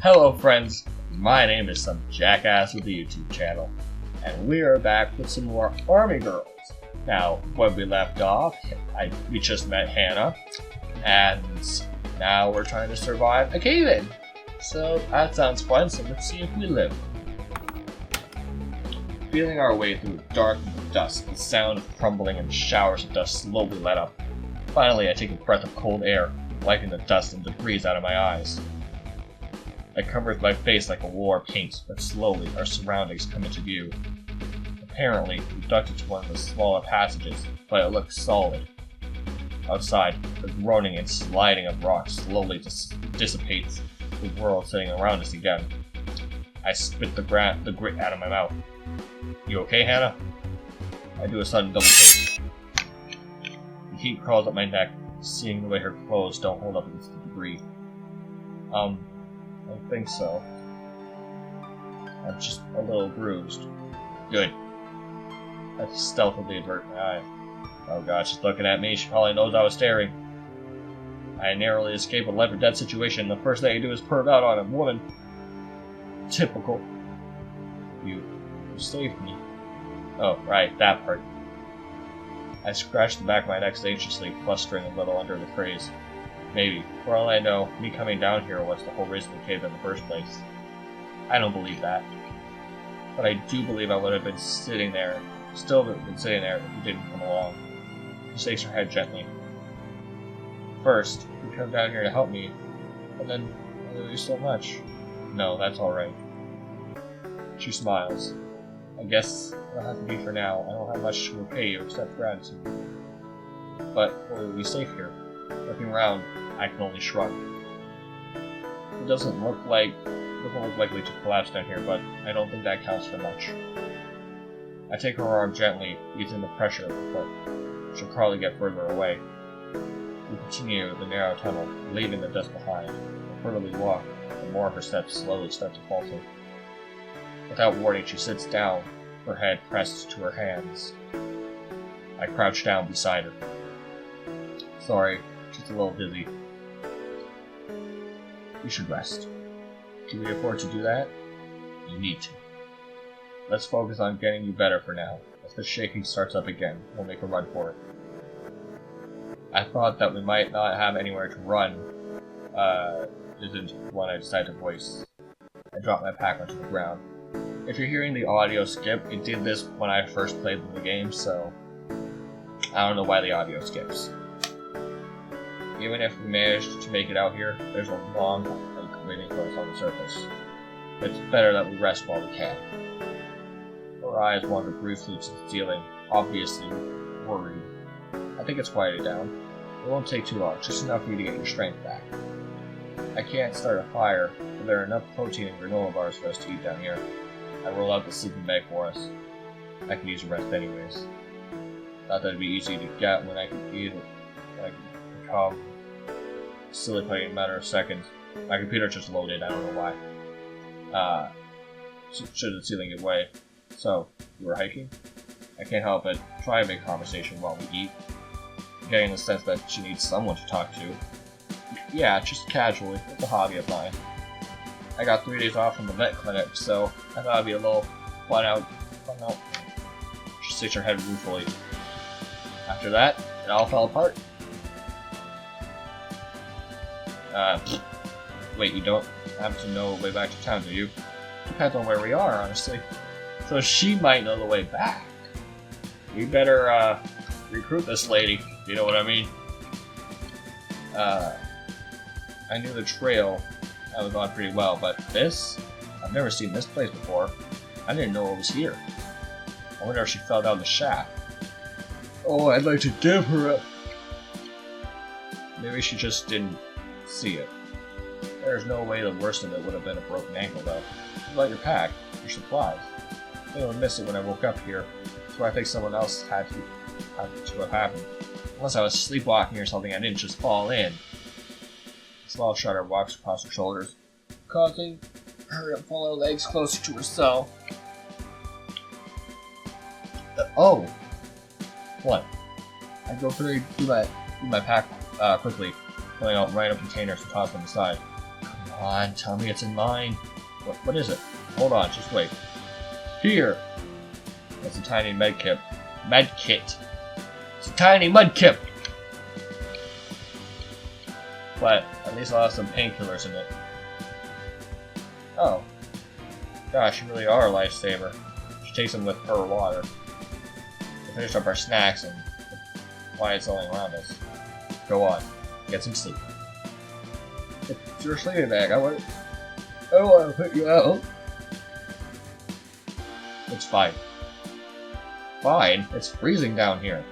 Hello friends, my name is some jackass with the YouTube channel, and we are back with some more Army Girls. Now, when we left off, we just met Hannah, and now we're trying to survive a cave-in. So that sounds fun, so let's see if we live. Feeling our way through dark dusk, the sound of crumbling and showers of dust slowly let up. Finally, I take a breath of cold air, wiping the dust and debris out of my eyes. I covered my face like a war paint, but slowly our surroundings come into view. Apparently, we ducked into one of the smaller passages, but it looked solid. Outside, the groaning and sliding of rocks slowly dissipates the world sitting around us again. I spit the grit out of my mouth. You okay, Hannah? I do a sudden double take. The heat crawls up my neck, seeing the way her clothes don't hold up against the debris. I think so. I'm just a little bruised. Good. I stealthily avert my eye. Oh god, she's looking at me. She probably knows I was staring. I narrowly escape a life or death situation. The first thing I do is perv out on a woman. Typical. You saved me. Oh, right, that part. I scratched the back of my neck anxiously, clustering a little under the craze. Maybe, for all I know, me coming down here was the whole reason we caved in the first place. I don't believe that. But I do believe I would have been sitting there, still been sitting there if you didn't come along. She shakes her head gently. First, you come down here to help me, and then I love you so much. No, that's alright. She smiles. I guess it'll have to be for now. I don't have much to repay you except gratitude. But will we be safe here? Looking around, I can only shrug. It doesn't look likely to collapse down here, but I don't think that counts for much. I take her arm gently, easing the pressure of the foot. She'll probably get further away. We continue the narrow tunnel, leaving the dust behind. The further we walk, the more her steps slowly start to falter. Without warning, she sits down, her head pressed to her hands. I crouch down beside her. Sorry, just a little dizzy. You should rest. Can we afford to do that? You need to. Let's focus on getting you better for now. If the shaking starts up again, we'll make a run for it. I thought that we might not have anywhere to run, isn't one I decided to voice. I drop my pack onto the ground. If you're hearing the audio skip, it did this when I first played the game, so I don't know why the audio skips. Even if we managed to make it out here, there's a long hike waiting for us on the surface. It's better that we rest while we can. Her eyes wander briefly to the ceiling, obviously worried. I think it's quieted down. It won't take too long, just enough for you to get your strength back. I can't start a fire, but there are enough protein and granola bars for us to eat down here. I roll out the sleeping bag for us. I can use a rest anyways. Not that it'd be easy to get when I could eat it. I could become silly playing in a matter of seconds. My computer just loaded, I don't know why. Should the ceiling give way? So, you were hiking? I can't help but try and make conversation while we eat. I'm getting the sense that she needs someone to talk to. Yeah, just casually. It's a hobby of mine. I got 3 days off from the vet clinic, so I thought it'd be a little fun out. She shakes her head ruefully. After that, it all fell apart. Wait, you don't happen to know the way back to town, do you? Depends on where we are, honestly. So she might know the way back. We better, recruit this lady, if you know what I mean. I knew the trail I was on pretty well, but this? I've never seen this place before. I didn't know it was here. I wonder if she fell down the shaft. Oh, I'd like to give her a... Maybe she just didn't see it. There's no way the worst of it would have been a broken ankle, though. You let your pack, your supplies. I would miss it when I woke up here, so I think someone else had to have happened. Unless I was sleepwalking or something, I didn't just fall in. A small shudder walks across her shoulders, causing her to pull her legs closer to her cell. Oh! What? I go through my pack quickly, pulling out random containers to toss on the side. Come Come on, tell me it's in mine. What is it? Hold on, just wait. Here! That's a tiny med kit. Med kit. It's a tiny mud kit! But at least I'll have some painkillers in it. Oh. Gosh, you really are a lifesaver. She takes them with her water. We finish up our snacks and the quiet's all around us. Go on. Get some sleep. It's your sleeping bag. I want to put you out. It's fine. Fine? It's freezing down here.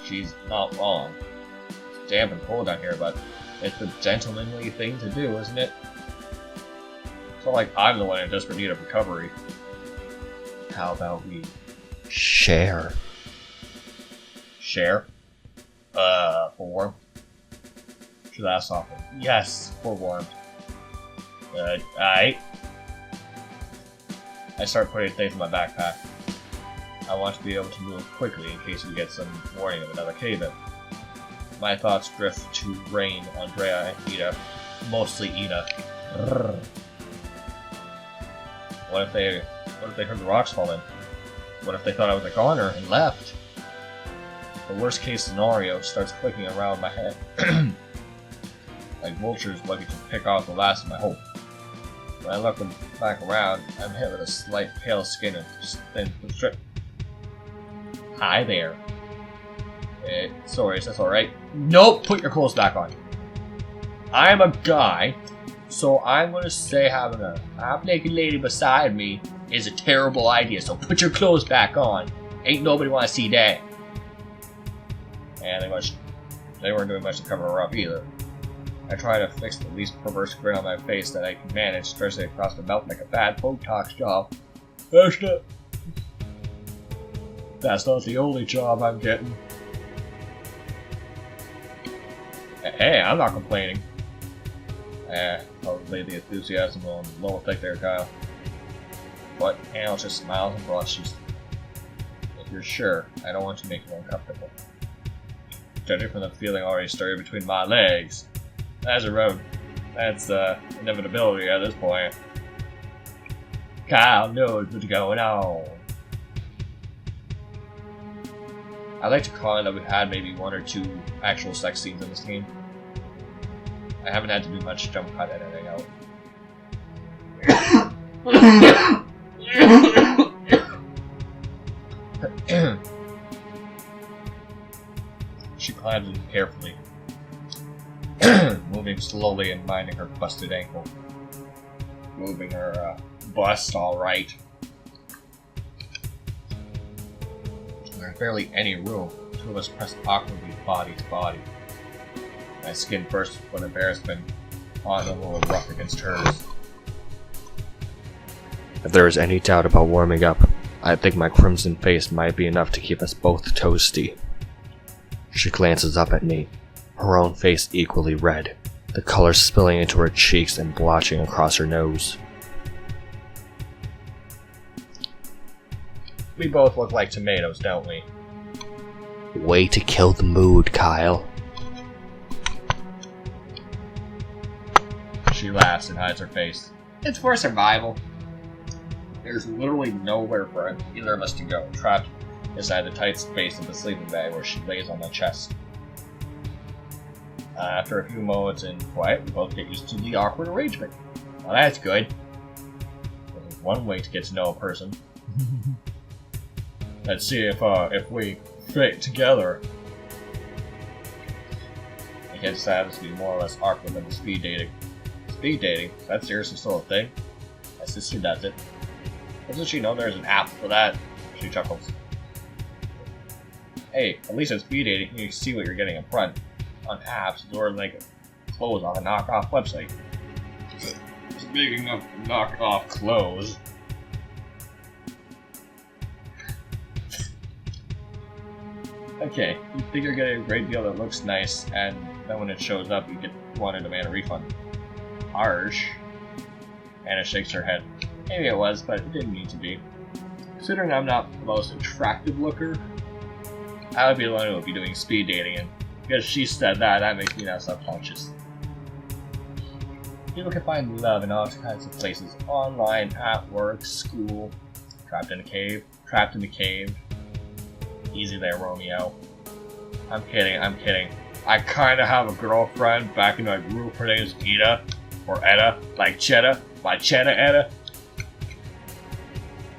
She's not wrong. It's damp and cold down here, but it's the gentlemanly thing to do, isn't it? It's not like I'm the one in desperate need of recovery. How about we share? Share? For warmth? Should I soften? Yes, for warmth. I start putting things in my backpack. I want to be able to move quickly in case we get some warning of another cave-in. My thoughts drift to Rain, Andrea, and Ida. Mostly Ida. What if they heard the rocks fall in? What if they thought I was a goner and left? The worst case scenario starts clicking around my head. Like vultures looking to pick off the last of my hope. When I look back around, I'm hit with a slight pale skin and thin strip. Hi there. Sorry, is this alright? Nope, put your clothes back on. I'm a guy, so I'm gonna say having a half-naked lady beside me is a terrible idea, so put your clothes back on. Ain't nobody wanna see that. And they weren't doing much to cover her up either. I try to fix the least perverse grin on my face that I can manage, stretching across the mouth like a bad Botox job. That's not the only job I'm getting. Hey, I'm not complaining. Probably the enthusiasm on low effect there, Kyle. But Hannah just smiles and blushes. If you're sure, I don't want to make you uncomfortable. Judging from the feeling already stirring between my legs. That's a road. That's inevitability at this point. Kyle knows what's going on. I like to comment that we've had maybe 1 or 2 actual sex scenes in this game. I haven't had to do much jump cut editing out. She climbs in carefully, moving slowly and minding her busted ankle. Moving her bust all right. There's barely any room. The 2 of us pressed awkwardly body to body. My skin burst with embarrassment, on a little rough against hers. If there is any doubt about warming up, I think my crimson face might be enough to keep us both toasty. She glances up at me, her own face equally red, the color spilling into her cheeks and blotching across her nose. We both look like tomatoes, don't we? Way to kill the mood, Kyle. She laughs and hides her face. It's for survival. There's literally nowhere for either of us to go, trapped inside the tight space of the sleeping bag where she lays on my chest. After a few moments in quiet, we both get used to the awkward arrangement. Well, that's good. There's one way to get to know a person. Let's see if we fit together. I guess that has to be more or less awkward than the speed dating. Speed dating? That's seriously still a thing? My sister does it. Doesn't she know there's an app for that? She chuckles. Hey, at least in speed dating, you can see what you're getting up front. On apps, it's ordering like clothes on a knockoff website. Speaking of knockoff clothes. Okay, you think you're getting a great deal that looks nice, and then when it shows up, you want to demand a refund. Harsh. Anna shakes her head. Maybe it was, but it didn't need to be. Considering I'm not the most attractive looker, I would be the one who would be doing speed dating, and because she said that, that makes me now subconscious. People can find love in all kinds of places. Online, at work, school, trapped in a cave. Easy there, Romeo. I'm kidding. I kinda have a girlfriend back in my group. Her name's Ida. Or Etta. Like Cheddar. My Cheddar Etta.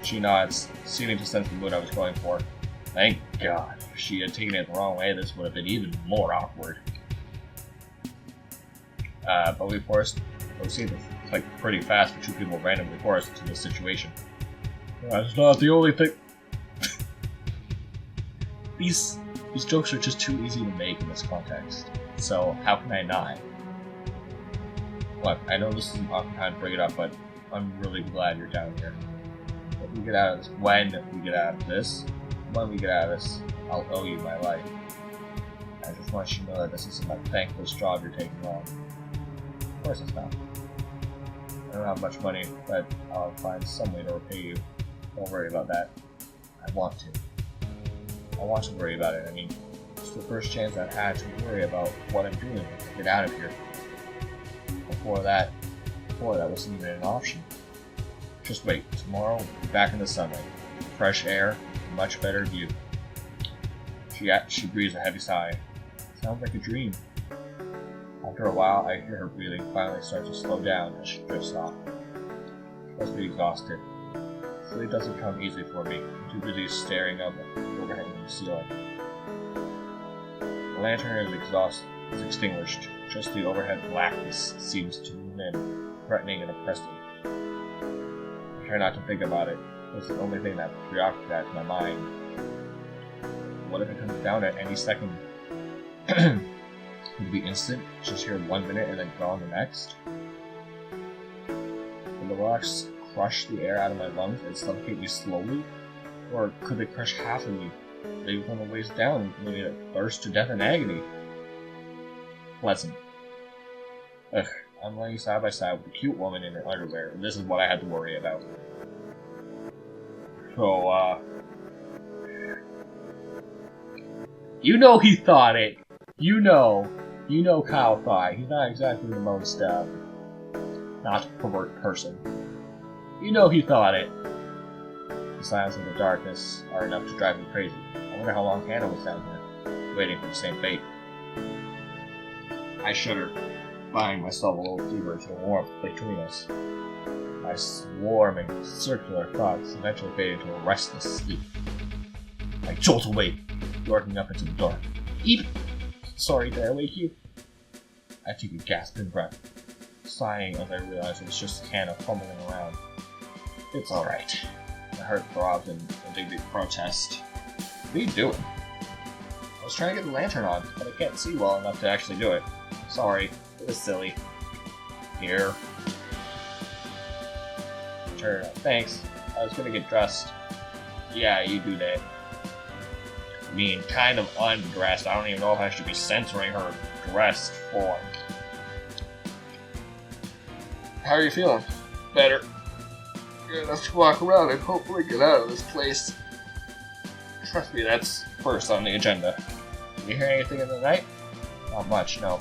She nods, seeming to sense the mood I was going for. Thank God. If she had taken it the wrong way, this would have been even more awkward. But we proceeded like pretty fast for two people randomly forced into this situation. That's not the only thing. These jokes are just too easy to make in this context. So how can I not? Look, I know this isn't often time to bring it up, but I'm really glad you're down here. When we get out of this, I'll owe you my life. I just want you to know that this isn't a thankless job you're taking on. Of course it's not. I don't have much money, but I'll find some way to repay you. Don't worry about that. I want to worry about it. I mean, it's the first chance I've had to worry about what I'm doing to get out of here. Before that wasn't even an option. Just wait, tomorrow we'll be back in the sunlight. Fresh air, much better view. She breathes a heavy sigh. Sounds like a dream. After a while, I hear her breathing finally start to slow down as she drifts off. She must be exhausted. Sleep doesn't come easy for me. I'm too busy staring up at the overhanging ceiling. The lantern is extinguished. Just the overhead blackness seems to loom in, threatening and oppressive. I try not to think about it. It's the only thing that preoccupies my mind. What if it comes down at any second? Would it be instant? Just here 1 minute and then gone the next? Would the rocks crush the air out of my lungs and suffocate me slowly? Or could they crush half of me, leave from the waist down, leaving it thirst to death and agony? Pleasant. Ugh, I'm laying side by side with a cute woman in her underwear, and this is what I had to worry about. So, you know he thought it. You know Kyle thought. He's not exactly the most, not pervert person. You know he thought it. The silence and the darkness are enough to drive me crazy. I wonder how long Hannah was down here, waiting for the same fate. I shudder, finding myself a little deeper into the warmth between us. My swarming, circular thoughts eventually fade into a restless sleep. I jolt awake, lurking up into the dark. Eep! Sorry, did I wake you? I take a gasping breath, sighing as I realize it was just Hannah fumbling around. It's alright. My heart throbs in indignant protest. What are you doing? I was trying to get the lantern on, but I can't see well enough to actually do it. Sorry, it was silly. Here. Sure, thanks. I was gonna get dressed. Yeah, you do that. I mean, kind of undressed. I don't even know if I should be censoring her dressed form. How are you feeling? Better. Good enough to walk around and hopefully get out of this place. Trust me, that's first on the agenda. Did you hear anything in the night? Not much, no.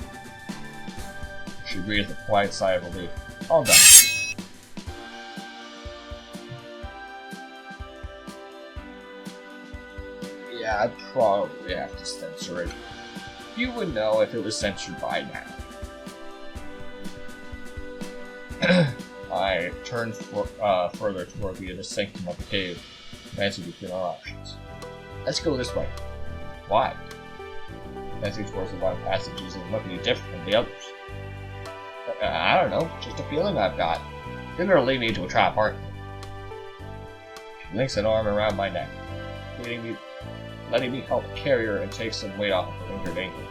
She breathed a quiet sigh of relief. All done. Yeah, I'd probably have to censor it. You would know if it was censored by now. I turned further toward the sanctum of the cave, glancing between our options. Let's go this way. Why? Glancing towards the long passages and looking different from the others. I don't know, just a feeling I've got. They're gonna lead me into a trap, aren't they? She links an arm around my neck, letting me help carry her and take some weight off of her injured ankle.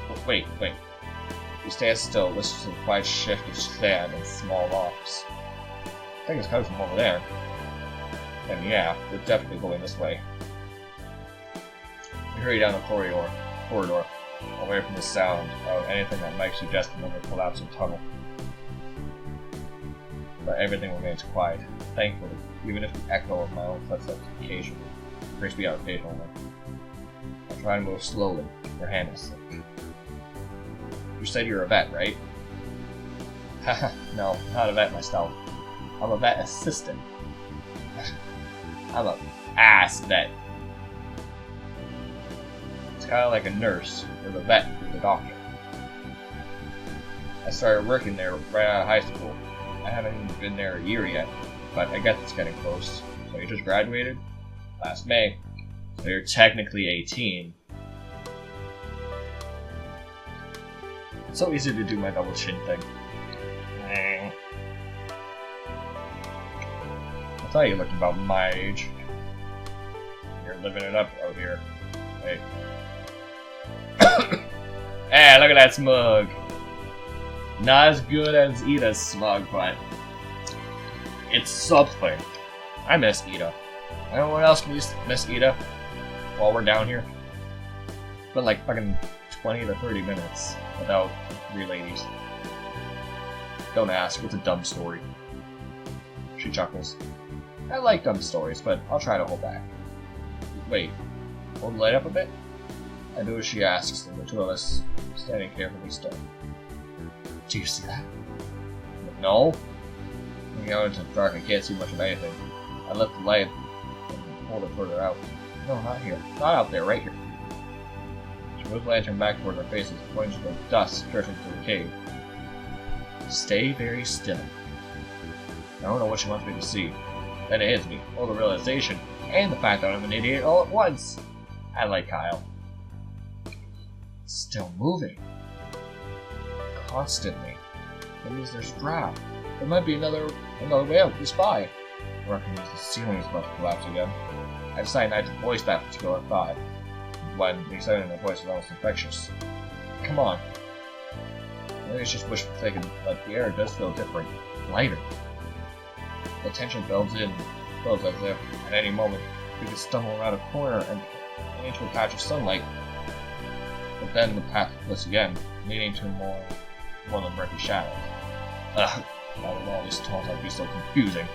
But wait. He stands still, listens to the quiet shift of sand and small rocks. I think it's coming from over there. And yeah, we're definitely going this way. We hurry down the corridor, away from the sound of anything that might suggest another collapsing tunnel. But everything remains quiet, thankfully, even if the echo of my own footsteps occasionally brings me out occasionally. I try to move slowly, for Hannah's sake. You said you're a vet, right? No, not a vet myself. I'm a vet assistant. I'm a ass vet. It's kind of like a nurse, or the vet, or the doctor. I started working there right out of high school. I haven't even been there a year yet, but I guess it's getting close. So you just graduated? Last May. So you're technically 18. It's so easy to do my double chin thing. I thought you looked about my age. You're living it up out here. Hey. Hey, look at that smug. Not as good as Ida's smug, but it's something. I miss Ida. I don't know what else can we miss Ida while we're down here. It's been like fucking 20 to 30 minutes without 3 ladies. Don't ask, it's a dumb story. She chuckles. I like dumb stories, but I'll try to hold back. Wait, hold the light up a bit? I do as she asks, and the two of us standing carefully still. Do you see that? No. Looking out into the dark, I can't see much of anything. I lift the light and hold it further out. No, not here. Not out there, right here. She moves the lantern back toward our faces, pointing to the dust drifting through the cave. Stay very still. I don't know what she wants me to see. Then it hits me, all the realization, and the fact that I'm an idiot all at once. I like Kyle. Still moving. Constantly. That means there's a draft. There might be another way out this spy. Or I can use the ceiling is about to collapse again. I decided not to voice that particular thought. When the excitement in the voice was almost infectious. Come on. Maybe it's just wishful thinking, but the air does feel different. Lighter. The tension builds as if at any moment we could stumble around a corner and into a patch of sunlight. But then the path flips again, leading to more than murky shadows. Ugh, out of all these talks I'd be so confusing.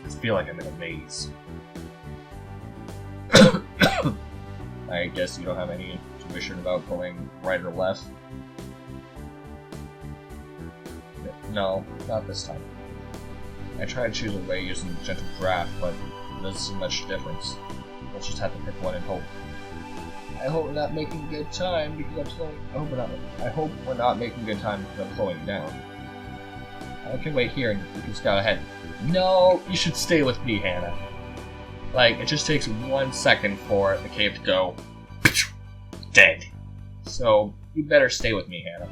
I feel like I'm in a maze. I guess you don't have any intuition about going right or left? No, not this time. I tried to choose a way using the gentle draft, but there doesn't seem much difference. Let's just have to pick one and hope. I hope we're not making good time because I'm slowing. I hope we're not making good time because I'm slowing down. I can wait here and you can scout ahead. No, you should stay with me, Hannah. Like, it just takes 1 second for the cave to go dead. So you better stay with me, Hannah.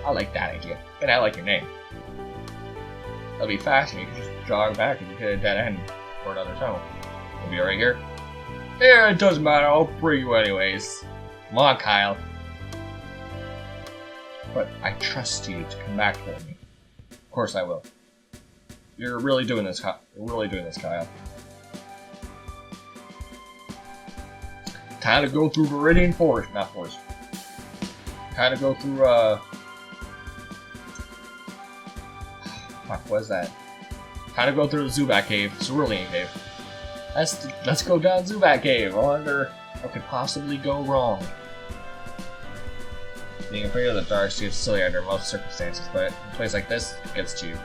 I like that idea, and I like your name. That'll be fast, and you can just jog back and hit a dead end for another tunnel. We'll be right here. Yeah, it doesn't matter. I'll free you anyways. Come on, Kyle. But I trust you to come back for me. Of course I will. You're really doing this, Kyle. Time to go through Viridian Forest. Not Forest. Kind of go through, fuck, what is that? Kind of go through the Zubat Cave. Cerulean Cave. Let's go down Zubat Cave. I wonder what could possibly go wrong. Being afraid of the dark seems silly under most circumstances, but in a place like this, it gets to you.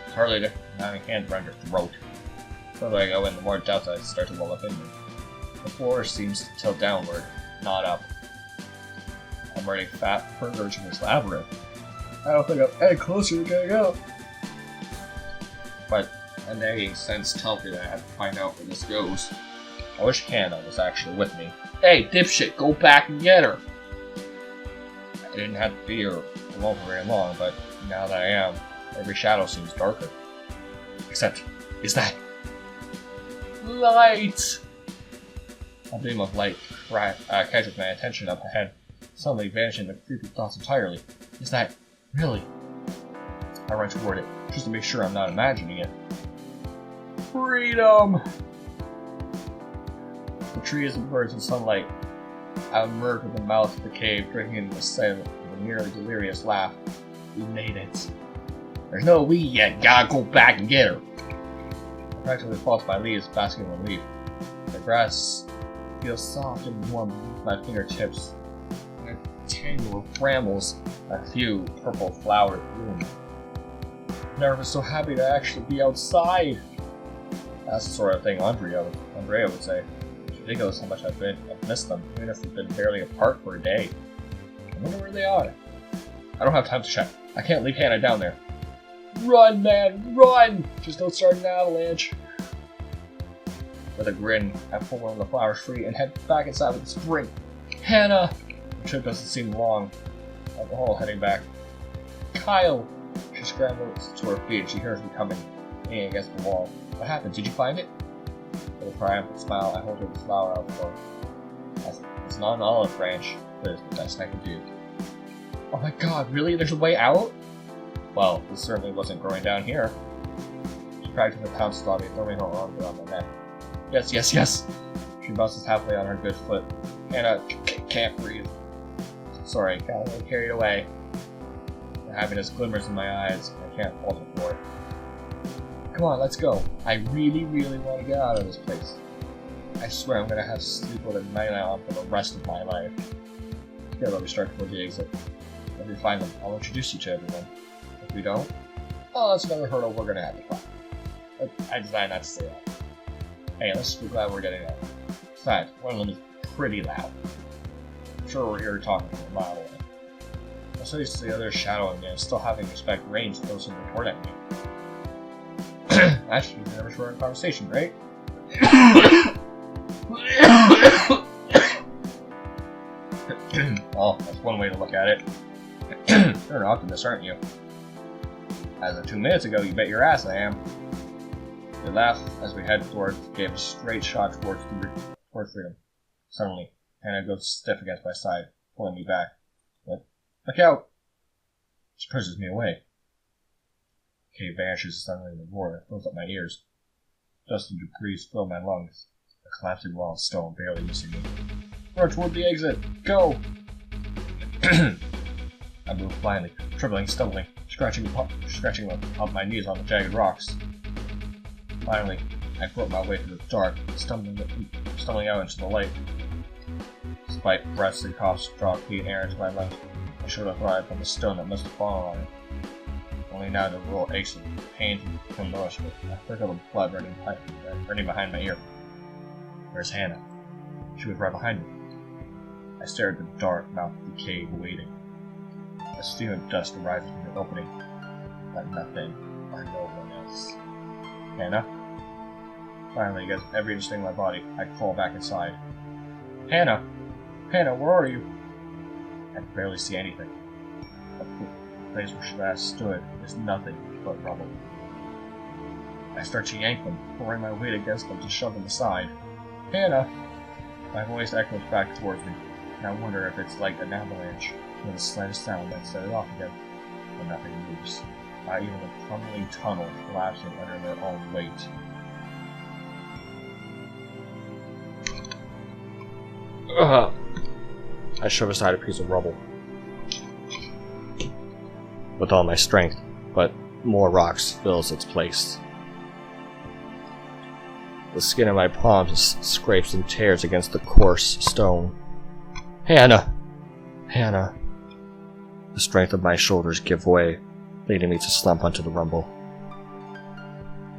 It's hardly to have a hand around your throat. The further I go in, the more doubts I start to well up in me. The floor seems to tilt downward, not up. I'm running fat further into this labyrinth. I don't think I'm any closer to getting out. But a nagging sense tells me that I have to find out where this goes. I wish Hannah was actually with me. Hey, dipshit, go back and get her! I didn't have to be here alone for very long, but now that I am, every shadow seems darker. Except, is that light? A beam of light catches my attention up ahead, suddenly vanishing the creepy thoughts entirely. Is that really? I run toward it, just to make sure I'm not imagining it. Freedom! The trees and birds in sunlight. I emerge with the mouth of the cave, drinking in the silent with a nearly delirious laugh. We made it. There's no we yet, gotta go back and get her. I practically fall to my leaves, basking in relief. The grass feels soft and warm beneath my fingertips. tangle of brambles, a few purple flowers bloom. Never so happy to actually be outside. That's the sort of thing Andrea would say. It's ridiculous how much I've missed them, even if we've been barely apart for a day. I wonder where they are. I don't have time to check. I can't leave Hannah down there. Run, man, run! Just don't start an avalanche. With a grin, I pull one of the flowers free and head back inside with a sprint. Hannah! The trip doesn't seem long. I'm all heading back. Kyle! She scrambles to her feet and she hears me coming, leaning against the wall. What happened? Did you find it? With a triumphant smile, I hold her the flower out for her. It's not an olive branch, but it's the best I can do. Oh my god, really? There's a way out? Well, this certainly wasn't growing down here. She practically pounced on me, throwing her arms around my neck. Yes, yes, yes! She bounces happily on her good foot. Hannah can't breathe. Sorry, got a little carried away. The happiness glimmers in my eyes. I can't falter for it. Come on, let's go. I really, really want to get out of this place. I swear I'm gonna have to sleep with a night on for the rest of my life. Together we start toward the exit. When we find them, I'll introduce you to everyone. If we don't, oh, that's another hurdle we're gonna have to climb. I decided not to say that. Hey, let's be glad we're getting out. In fact, one of them is pretty loud. I'm sure we're here talking from a mile away. I'm so used to the other shadowing me and still having to expect range to throw something toward at me. Actually, we never short in conversation, right? Well, that's one way to look at it. You're an optimist, aren't you? As of 2 minutes ago, you bet your ass I am. We laugh as we head gave a straight shot towards freedom. Suddenly, Hannah goes stiff against my side, pulling me back. Look out! She pushes me away. The cave vanishes suddenly in a roar that fills up my ears. Dust and debris fill my lungs. A collapsing wall of stone barely missing me. Run toward the exit! Go! I move blindly, trembling, stumbling, scratching up my knees on the jagged rocks. Finally, I grope my way through the dark, stumbling out into the light. Despite breaths and coughs, draw clean air into my lungs, I should have arrived from the stone that must have fallen on it. Only now the roll aches and pains from nourishment. I flicker the blood running behind my ear. Where's Hannah? She was right behind me. I stared at the dark mouth of the cave, waiting. A stream of dust arises from the opening, but nothing or no one else. Hannah? Finally, against every instinct in my body, I crawl back inside. Hannah! Hannah, where are you? I can barely see anything. The place where she last stood is nothing but rubble. I start to yank them, pouring my weight against them to shove them aside. Hannah! My voice echoes back towards me, and I wonder if it's like an avalanche, with the slightest sound that set it off again, but nothing moves. Not even the crumbling tunnel collapsing under their own weight. I shove aside a piece of rubble with all my strength, but more rocks fills its place. The skin of my palms scrapes and tears against the coarse stone. Hannah! Hannah! The strength of my shoulders give way, leading me to slump onto the rumble.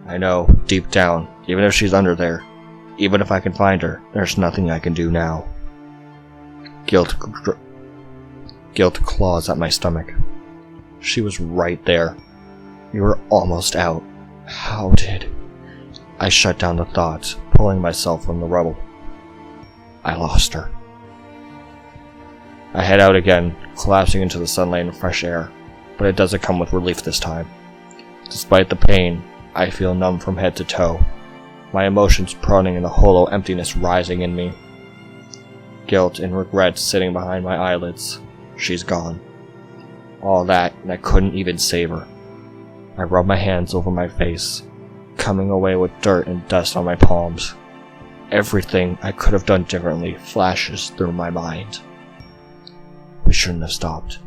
I know, deep down, even if she's under there, even if I can find her, there's nothing I can do now. Guilt claws at my stomach. She was right there. We were almost out. How did... I shut down the thoughts, pulling myself from the rubble. I lost her. I head out again, collapsing into the sunlight and fresh air, but it doesn't come with relief this time. Despite the pain, I feel numb from head to toe, my emotions proning in a hollow emptiness rising in me. Guilt and regret sitting behind my eyelids. She's gone. All that, and I couldn't even save her. I rub my hands over my face, coming away with dirt and dust on my palms. Everything I could have done differently flashes through my mind. We shouldn't have stopped.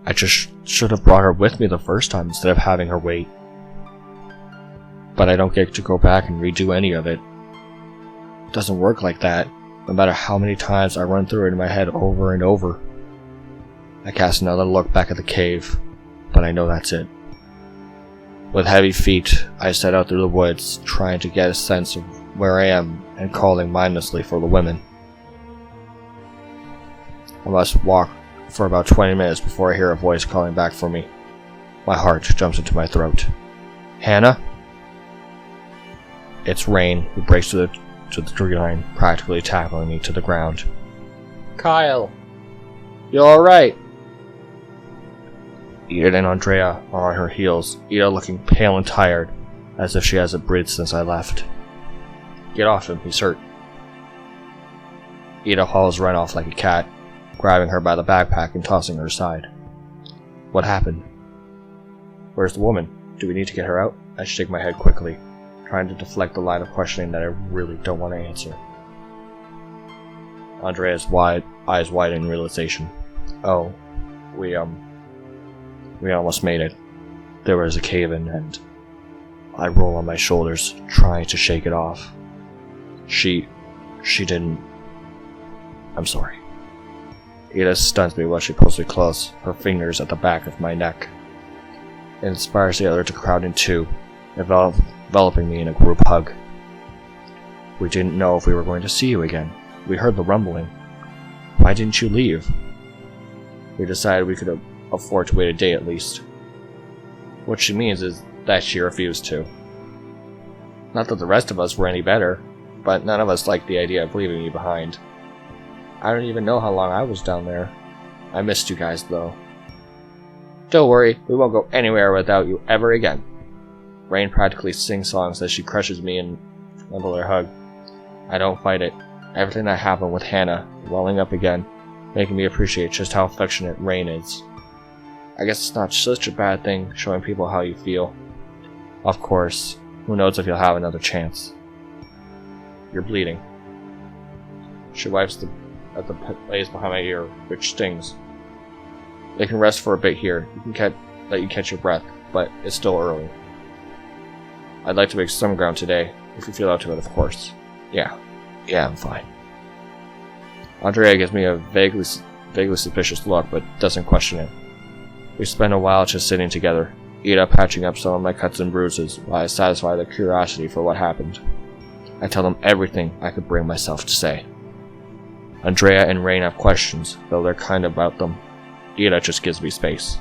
I just should have brought her with me the first time instead of having her wait. But I don't get to go back and redo any of it. It doesn't work like that. no matter how many times I run through it in my head over and over. I cast another look back at the cave, but I know that's it. With heavy feet, I set out through the woods, trying to get a sense of where I am and calling mindlessly for the women. I must walk for about 20 minutes before I hear a voice calling back for me. My heart jumps into my throat. Hannah? It's Rain, who breaks to the tree line, practically tackling me to the ground. Kyle! You alright? Edith and Andrea are on her heels, Edith looking pale and tired, as if she hasn't breathed since I left. Get off him, he's hurt. Edith hauls Ren off like a cat, grabbing her by the backpack and tossing her aside. What happened? Where's the woman? Do we need to get her out? I shake my head quickly, trying to deflect the line of questioning that I really don't want to answer. Andrea's eyes wide in realization. Oh, we almost made it. There was a cave-in, and I roll on my shoulders, trying to shake it off. She didn't... I'm sorry. Edith stuns me while she pulls me close, her fingers at the back of my neck. It inspires the other to crowd in too, enveloping me in a group hug. We didn't know if we were going to see you again. We heard the rumbling. Why didn't you leave? We decided we could afford to wait a day at least. What she means is that she refused to. Not that the rest of us were any better, but none of us liked the idea of leaving me behind. I don't even know how long I was down there. I missed you guys though. Don't worry, we won't go anywhere without you ever again. Rain practically sings songs as she crushes me in another hug. I don't fight it. Everything that happened with Hannah welling up again, making me appreciate just how affectionate Rain is. I guess it's not such a bad thing showing people how you feel. Of course, who knows if you'll have another chance. You're bleeding. She wipes at the place behind my ear, which stings. They can rest for a bit here. Let you catch your breath, but it's still early. I'd like to make some ground today, if you feel up to it, of course. Yeah, I'm fine. Andrea gives me a vaguely suspicious look, but doesn't question it. We spend a while just sitting together, Ida patching up some of my cuts and bruises, while I satisfy their curiosity for what happened. I tell them everything I could bring myself to say. Andrea and Rain have questions, though they're kind about them. Ida just gives me space.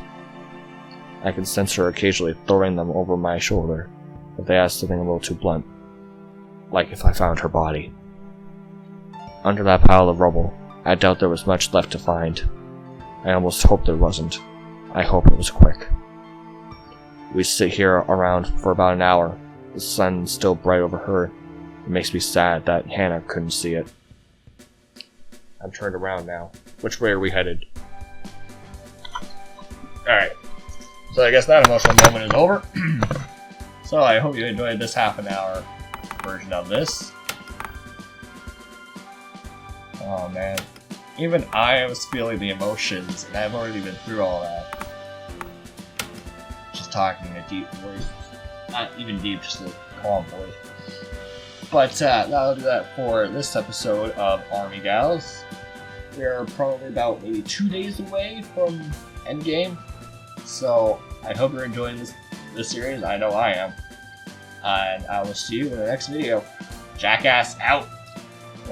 I can sense her occasionally throwing them over my shoulder if they ask something a little too blunt, like if I found her body. Under that pile of rubble, I doubt there was much left to find. I almost hope there wasn't. I hope it was quick. We sit here around for about an hour, the sun still bright overhead. It makes me sad that Hannah couldn't see it. I'm turned around now. Which way are we headed? Alright. So I guess that emotional moment is over. So I hope you enjoyed this half an hour version of this. Oh man. Even I was feeling the emotions, and I've already been through all that. Just talking in a deep voice. Not even deep, just a calm voice. But that'll do that for this episode of Army Gals. We're probably about maybe 2 days away from Endgame. So I hope you're enjoying this series. I know I am. And I will see you in the next video. Jackass out!